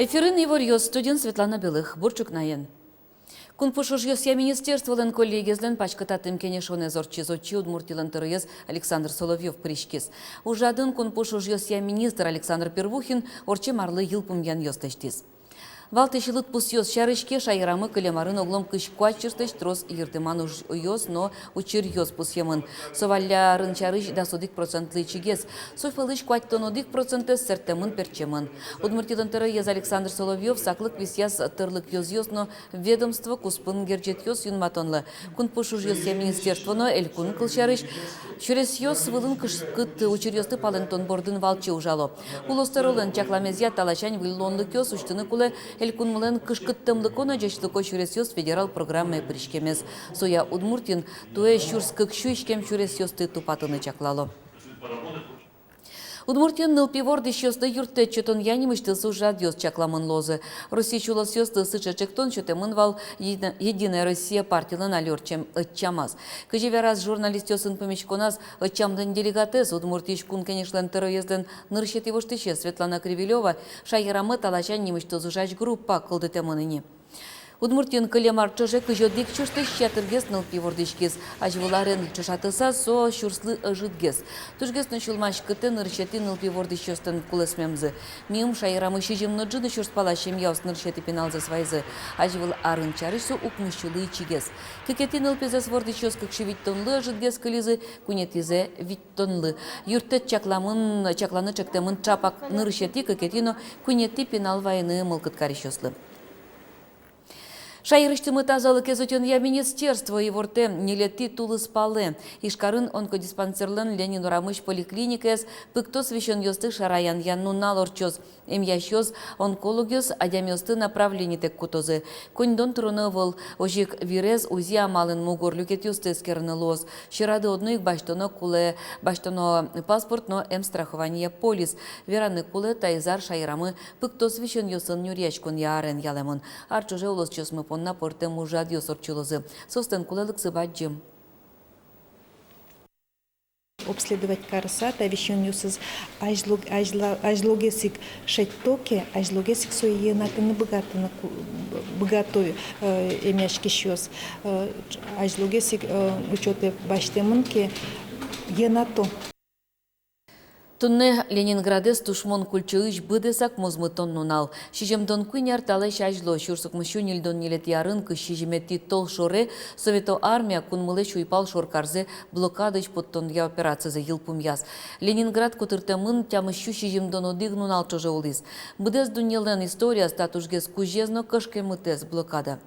Эфирын Ивор студент Светлана Белых, Бурчук Наен. Кун пушужьёс министерстволен коллегизлен пачкататым кенешоне зорчизочи удмуртилен тырыез Александр Соловьев пришкис. Ужадын кун пушужьёс министр Александр Первухин орче марлы йылпым ян ёстештиз. Валтешилыт пусьёс шарышке шайрамы кылемарын оглом кышкуачыртыш трос иртыман уйос, но учирьёс пусьемын. Совалярын чарыш да содик процентлы чигес. Софалыш куаттонодик процентес сертемын перчемын. Удмуртилен тырыез Александр Соловьев саклык висяс тырлык ёс, но ведомство куспын герджет ёс юнматонлы. Кун пушужьёс министерство, но элькун кылшарыш. Чурес ёс вылын кышкыт учирьёсты палентон бордын валчы ужало. Улостаролын чакламезия талачань выллонлык ёс уштыны кулы Элькун мылен кышкыттымлыкона жашлыко чуресёс федерал программы пришкемес. Соя Удмуртин туэ щурскык щуичкем чуресёсты тупатыны чаклало. Удмуртин нылпиворды щёсты юртте чотон янимышты сужадьёс чакламын лозы. Россия чулос ёсты сычачектон чотемын вал Единая Россия партиялын алёрчем ытчамаз. Кыжевераз журналист ёсын помечконаз ытчамдын делегатес Удмуртиш кун кенешлен тырыезден ныршетивоштыше Светлана Кривилева шайырамы талачан немышты зужач группа кылды темыныни. Удмуртин кылемар чожек кыжодик чушты щатыргес нылпивордышкес, ажвыларын чушатыса со щурслы ыжытгес. Тужгес ночулмаш кыты ныршети нылпивордышчёстын кулесмемзы. Миум шайрамы шижимны джыды щурспалащем яус ныршети пеналзы свайзы. Ажвыл арын чарышсу укмыщулы чигес. Кыкети нылпизес вордышчёс кыкши виттонлы ыжытгес кылизы, кунетизе виттонлы. Юртет чакланы чектемын чапак ныршети кыкетино кунети пенал вайны мылкыткарищёслы. Шайрыштымы тазалык эзотен я министерство и ворте не лети тулы спалы. Ишкарын онкодиспансерлен Ленин Урамыш поликлиникес пыкто священ ёсты шараян яннунал орчоз. Эмьящёз онкологиос адямёсты направление тек кутозы. Коньдон тронывал ожик вирез узи амалын мугор люкет ёсты скерны лоз. Ширады одной баштоно куле баштоно паспорт, но страхование полис. Вераны куле тайзар шайрамы пыкто священ ёсын нюрячкун ярен ялемон. Арчуже улос чёсмы на порте мужадьё сорчулозы. Состен кулелыксы баджим. Обследовать карсата, вещенюсыз ажлогесик шеттоке, ажлогесик соенатыны богатую эмяшки щёс. Ажлогесик учёты баштемынке енато. Тунне Ленинградес тушмон кульчыыш быдесак мозмытон нунал. Шижемдон куйняр талай шажло, шурсук мышу нильдон нилет ярын кыш шижемети тол шоре, Совето армия кунмыле шуйпал шоркарзе блокадыш подтон я операциязе йылпум яз. Ленинград кутыртемын тямышу шижемдон одиг нунал чоже улиз. Быдес дуньелен история статушгес кужезно кышкемытес блокада.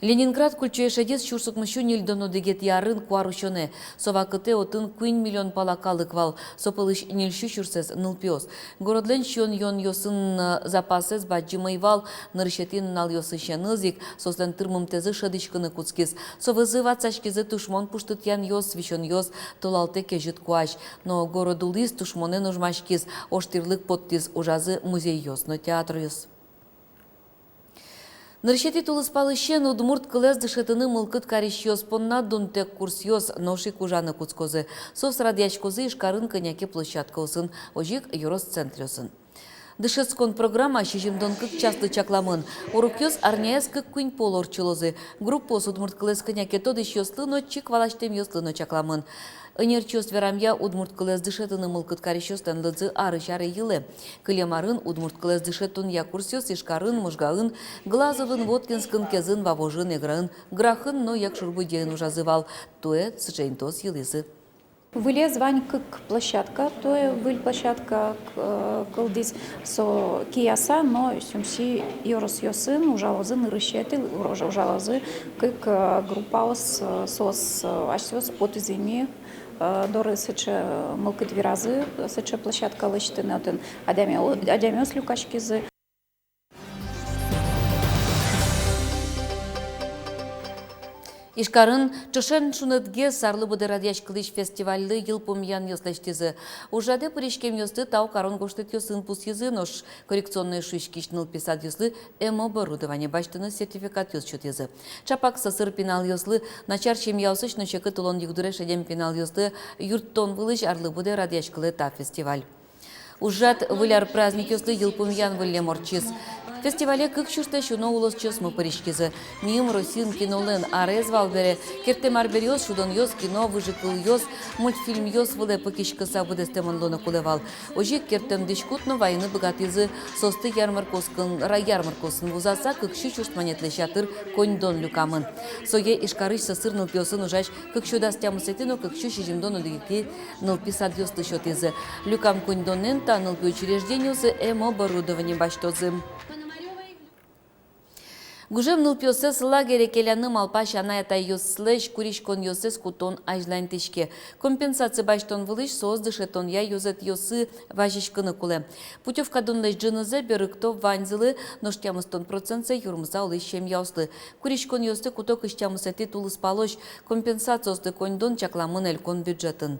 Ленинград кульчуешедес шурсук мышу нильдоно дегет ярын куарушоне. Совакыте отын куин миллион палакалык вал. Сопылыш нильшу шурсес нылпиос. Городлен шон йон йосын запасес баджимай вал ныршетин нал йосыше нызик. Сослен тырмым тезе шадышкыны куцкис. Совызы вацашкизе тушмон пуштыт ян йос, вишон йос, толалте кежит куаш. Но городулис тушмоне нужмашкис. Оштирлык подтис ужазы музей йос, но театр йос. Ныршети тулыспалышен удмурт кылез дышетыны мылкыт карищёс понна дунтек курсьёс ноши кужаны куцкозы. Сос радиачкозы ишкарын коняке площадкосын, ожик юрос центрёсын. Дышецкон программа шижимдон кык часты чакламын. Урукёс арняяс кык куин полор чулозы. Группос удмурт кылез коняке тодыш ёслыно чик валаштем ёслыно чакламын. Энерчёс верамья удмурт кылез дышетыны мылкыт карищёстан лыдзы ары-шары йылы. Кылемарын удмурт кылез дышетун я курсёс ишкарын, мужгаын, глазовын, воткинскын, кезын, вавожын, эгрын, грахын, но як шурбудеын ужазывал. Туэ сычейнтос йылысы. Вылез вань как площадка, то есть выль площадка кылдис со кияса, но сумси йорос йосын ужалозы нырышеты ужалозы как группа сос ашсос потизими доры сыче мылкыт виразы сыче площадка лычты нотен адямёс люкашкизы. Ишкарын чошен шунетге сарлы буде радияш кылыш фестивальды йылпым ян ёслештизы. Ужаде пыришкем ёсты тау карон гоштет ёсын пус езы, нош коррекционные шишкиш нылписад ёслы эмо оборудование баштыны сертификат ёсчет езы. Чапак сасыр пенал ёслы, начар чем яусыш, но чекы тулон югдуреш эдем пенал ёслы, юрттон вылыш арлы буде радияш кылы та фестиваль. Ужат выляр праздник ёсты елпумьян вылле морчиз. Фестивале кык чурта шуно улос чесмы паришкизы. Миым Росин кинолын арез валбере, кертемар берёс, шудон ёс, кино, выжикыл ёс, мультфильм ёс выле пакишкыса выдестемон лона кулевал. Ожик кертем дешкутно войны богатызы, состы ярмаркоскын, ярмаркосын вузаса кыкши чуртманетле шатыр коньдон люкамын. Сое ишкарыш сырныл пёсын ужач кыкшу дастямысетино кыкшу шижимдону дигити ныл писад ёсты шотызы. Люкам коньдонен та ныл учреждениюсы эм оборудование баштозы. Гужем ныл пёсес лагере келяны малпаш анаята ёслэш куришкон ёсес кутон ажлайн тишке. Компенсация баштон вылыш создыше тон я ёзет ёсы важишкыны куле. Путевка дунлэш джынызы берыкто ванзылы ноштямыстон процентсе юрмза улы шем яуслы. Куришкон ёсты куток иштямысети тулыс палош компенсациосты коньдон чакламын элькон бюджетын.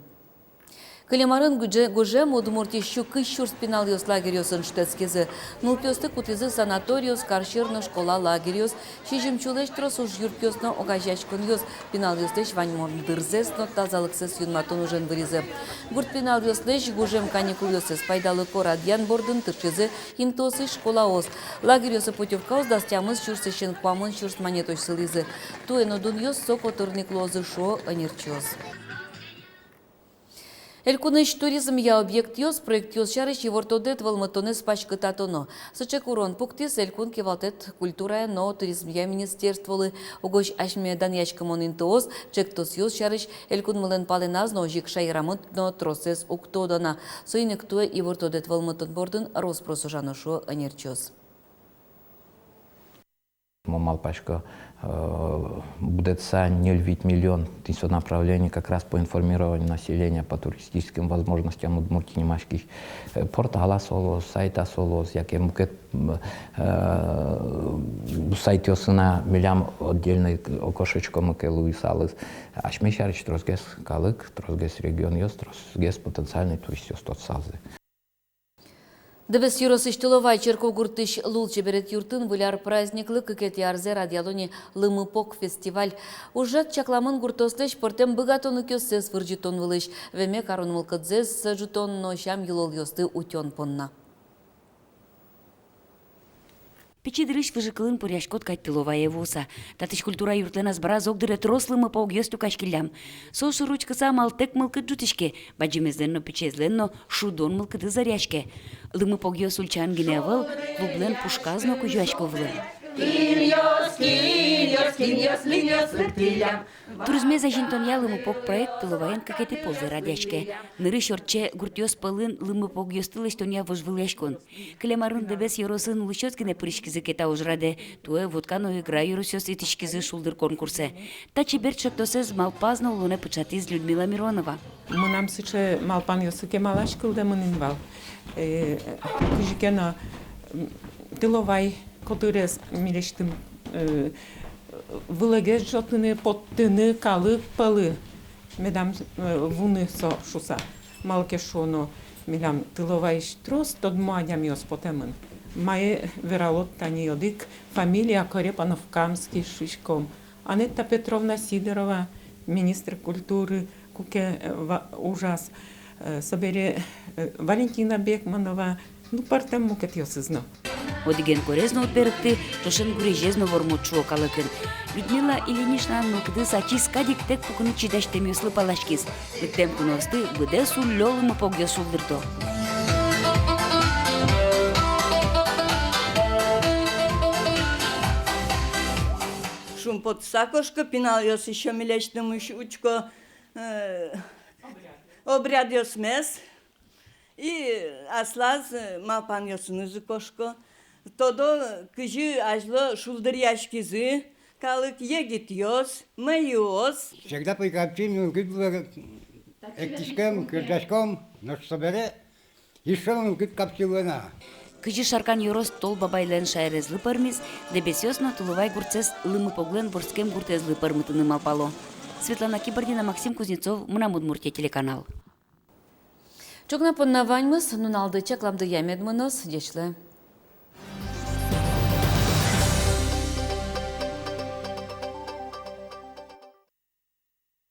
Калемарын гужем удмурти щуки щур спинал ёс лагерёсын штецкизы. Нулпёсты кутизы санаториос, карширно школа лагерёс. Шижим чулеш трос уж юрпёсно огажачкон ёс. Пинал ёстеш ваньмон дырзес, но тазалыксес юнматон ужен выризы. Гурт пинал ёслеш гужем каникул ёсес. Пайдалы корадьян бордын тырчызы интосы школа ос. Лагерёсы путевка ос дастямыз чурсещен квамын чурс монетош сылизы. Туэно дун ёс соко турник лозы шо анерчёс. Элькуныш туризм я объект ёс, проект ёс шарыш евортодет валматонес пачкататоно. Сычек урон пуктис элькун кевалтет культура, но туризм я министерстволы огош ашме даньячкамон интоос, чектос ёс шарыш элькун мылен паленаз, но жик шайрамыт, но тросес уктодана. Соинек туе евортодет валматон бордын роспросужаношо анерчос. Малпашка будет 0,8 миллион тысяч направлений как раз по информированию населения по туристическим возможностям Удмуртии немашких портала солос, сайта солос, яке мукет сайт ёсына милям отдельный окошечко муке луисалыс. Ашмешарич тросгес калык, тросгес регион ёс, тросгес потенциальный турист ёс тот салзы. Дебес юрос иштыловай черков гуртыш лулче берет юртын выляр праздниклы кыкет ярзе радиалони лымыпок фестиваль. Ужат чакламын гуртостыш портем быгатоны кёссес выржитон вылыш. Веме карун мылкыдзес жутон нощам юлол ёсты утён понна. Печидрыш выжикылын пуряшкот кайттыловая вуса. Татыш культура юртленас бара зогдыре трослымы паугёсту кашкилям. Сошу ручкаса малтек мылкыт джутишке, баджимезденно печезленно шудон мылкыты заряшке. Лымы паугёс ульчан гиневал, клублен пушказно кужуашковлы. Туризме зажинтон я лымыпок проект тыловаян какеты ползы радяшке. Ныры шорче гуртёс пылын лымыпок ёстылыш тоня вожвылешкон. Клемарын дебес ёросын лычёткине пришкизы кета ужраде. Туэ водкано игра ёросёс итишкизы шулдыр конкурсе. Тачи берчоктосез малпазно улуне пычатиз Людмила Миронова. Мынам сыче малпан ёсыке малашкылда мынинвал. Кыжикена тыловай которес милештим вылыгеш жотыны поттыны калык палы. Медам вуны со шуса. Малке шоно милам тыловай штрос тод мадям ёс потемын. Мае вералот тани йодик фамилия Корепанов-Камский шишком. Анетта Петровна Сидорова, министр культуры, куке ужас. Собере Валентина Бекманова, ну партем мукет ёсызно. Одиген корезно отберыкты, тошен гурежезно вормочу окалыкын. Людмила Ильинична нукды сачис кадик тек пукуны чидаштем ёслы палашкис. Лыктем куносты быде суллёлымы погё сулдырто. Шум под сакошко, пинал ёс ещё милечным учко, обряд ёс мес, и аслаз малпан ёсын языкошко. Тодо кыжы ажло шулдыр яшкизы, калык егит ёс, мэйос. Всегда прикоптим, эктишком, кырдашком, но собере, еще он каптилена. Кыжы шаркан ёрос тол бабайлен шайрезлы пармиз, дебесёсно тулувай гурцес лымы поглен борскем гуртезлы пармытыны малпало. Светлана Кибардина, Максим Кузнецов, Мунам Удмуртия телеканал. Чокна понна ваньмыз, нуналды чакламды ямедмыныз, дешле.